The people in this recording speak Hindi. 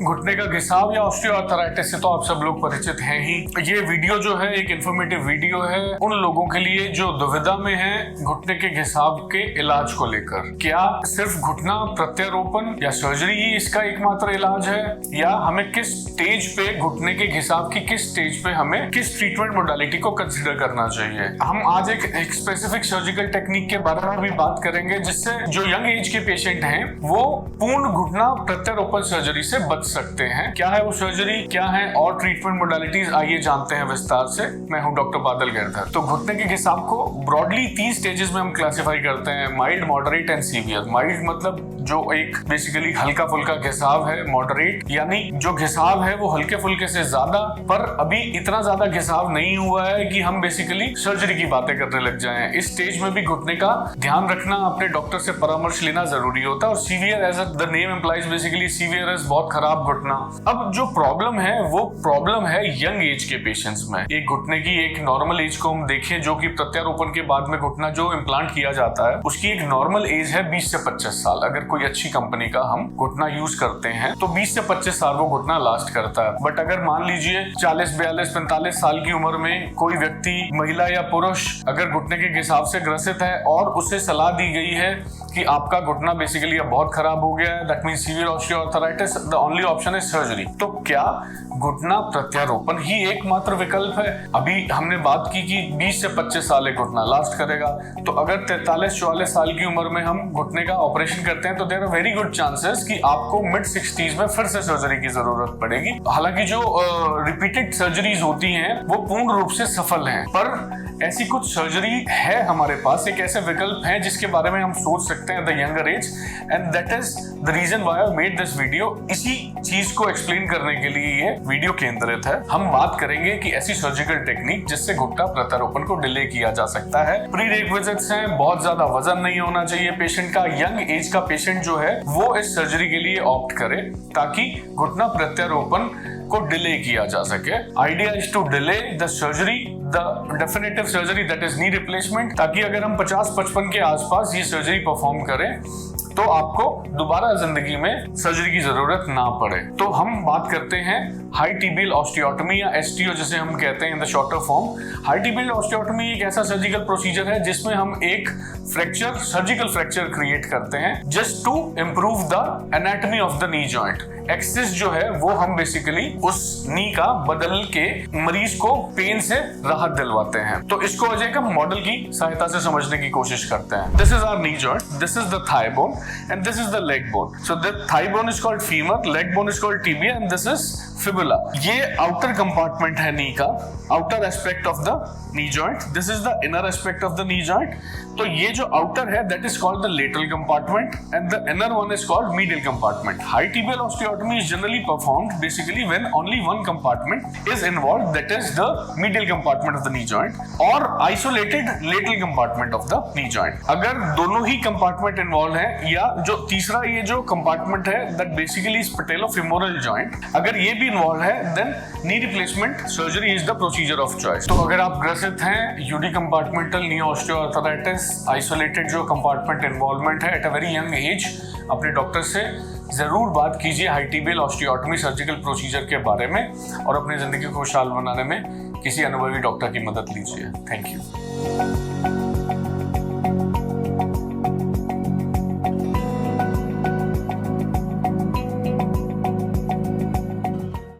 घुटने का घिसाव या ऑस्टियोआर्थराइटिस से तो आप सब लोग परिचित हैं ही। ये वीडियो जो है एक इन्फॉर्मेटिव वीडियो है उन लोगों के लिए जो दुविधा में हैं घुटने के घिसाव के इलाज को लेकर। क्या सिर्फ घुटना प्रत्यारोपण या सर्जरी ही इसका एकमात्र इलाज है, या हमें किस स्टेज पे घुटने के घिसाव की किस स्टेज पे हमें किस ट्रीटमेंट मोडालिटी को कंसिडर करना चाहिए। हम आज एक स्पेसिफिक सर्जिकल टेक्निक के बारे में भी बात करेंगे जिससे जो यंग एज के पेशेंट हैं वो पूर्ण घुटना प्रत्यारोपण सर्जरी से बच सकते हैं। क्या है वो सर्जरी, क्या है और ट्रीटमेंट मोडालिटीज, आइए जानते हैं विस्तार से। मैं हूं डॉक्टर बादल गिरधर। तो घुटने के घिसाव को ब्रॉडली 3 स्टेजेस में हम क्लासिफाई करते हैं, mild, moderate and severe. Mild मतलब जो एक बेसिकली हल्का फुल्का घिसाव है, मॉडरेट यानी जो घिसाव है वो हल्के फुल्के से ज्यादा, पर अभी इतना ज्यादा घिसाव नहीं हुआ है कि हम बेसिकली सर्जरी की बातें करने लग जाएं। इस स्टेज में भी घुटने का ध्यान रखना, अपने डॉक्टर से परामर्श लेना जरूरी होता है। और severe as the name implies basically severe is बहुत खराब घुटना। अब जो प्रॉब्लम है वो प्रॉब्लम है यंग एज के पेशेंट्स में। एक घुटने की एक नॉर्मल एज को हम देखें जो कि प्रत्यारोपण के बाद में घुटना जो इम्प्लांट किया जाता है उसकी एक नॉर्मल एज है 20 से 25 साल। अगर कोई अच्छी कंपनी का हम घुटना यूज करते हैं तो 20 से 25 साल वो घुटना लास्ट करता है। बट अगर मान लीजिए 40, 42, 45 साल की उम्र में कोई व्यक्ति, महिला या पुरुष अगर घुटने के घिसाव से ग्रसित है और उसे सलाह दी गई है कि आपका घुटना बेसिकली अब बहुत खराब हो गया है, that means severe osteoarthritis, the only option is surgery. तो क्या घुटना प्रत्यारोपण ही एकमात्र विकल्प है? अभी हमने बात की कि 20 से 25 साल एक घुटना लास्ट करेगा, तो अगर 43-44 साल की उम्र में हम घुटने का ऑपरेशन करते हैं तो there are very good chances कि आपको मिड 60s में फिर से सर्जरी की जरूरत पड़ेगी। हालांकि जो रिपीटेड सर्जरीज होती हैं वो पूर्ण रूप से सफल हैं, पर ऐसी कुछ सर्जरी है हमारे पास, एक ऐसे विकल्प हैं जिसके बारे में हम सोच सकते हैं the younger age, and that is the reason why I made this video. इसी चीज को एक्सप्लेन करने के लिए ये वीडियो केंद्रित है। हम बात करेंगे कि ऐसी सर्जिकल टेक्निक जिससे घुटना प्रत्यारोपण को डिले किया जा सकता है। प्रीरेक्विजिट्स हैं, बहुत ज्यादा वजन नहीं होना चाहिए पेशेंट का। यंग एज का पेशेंट जो है वो इस सर्जरी के लिए ऑप्ट करे ताकि घुटना प्रत्यारोपण को डिले किया जा सके। Idea is to delay the surgery, the definitive surgery that is knee replacement, ताकि अगर हम 50-55 के आसपास ये सर्जरी परफॉर्म करें तो आपको दोबारा जिंदगी में सर्जरी की जरूरत ना पड़े। तो हम बात करते हैं हाई टिबियल ऑस्टियोटमी या एसटीओ जिसे हम कहते हैं in the shorter form. High tibial osteotomy एक ऐसा सर्जिकल प्रोसीजर है जिसमें हम एक फ्रैक्चर, सर्जिकल फ्रैक्चर क्रिएट करते हैं just to improve the anatomy of the knee joint. Axis जो है वो हम बेसिकली उस नी का बदल के मरीज को पेन से राहत दिलवाते हैं। तो इसको अजय का मॉडल की सहायता से समझने की कोशिश करते हैं। This is our knee joint, this is the thigh bone and this is the leg bone. So the thigh bone is called femur, leg bone is called tibia and this is fibula. ये outer compartment है knee का, outer aspect of the knee joint. This is the inner aspect of the knee joint. तो ये जो outer है that is called the lateral compartment and the inner one is called medial compartment. High tibial osteotomy is generally performed basically when only one compartment is involved, that is the medial compartment of the knee joint or isolated lateral compartment of the knee joint. अगर दोनों ही compartment involved है या जो तीसरा ये जो कंपार्टमेंट है that basically is patellofemoral joint, अगर ये भी इन्वॉल्व है then knee replacement surgery is the procedure of choice. तो अगर आप ग्रसित हैं यूनिकम्पार्टमेंटल नी ऑस्टियोआर्थराइटिस, आइसोलेटेड जो कंपार्टमेंट इन्वॉल्वमेंट है at a very young age, अपने डॉक्टर से जरूर बात कीजिए high tibial osteotomy surgical procedure के बारे में और अपनी जिंदगी को खुशहाल बनाने में किसी अनुभवी डॉक्टर की मदद लीजिए। Thank you.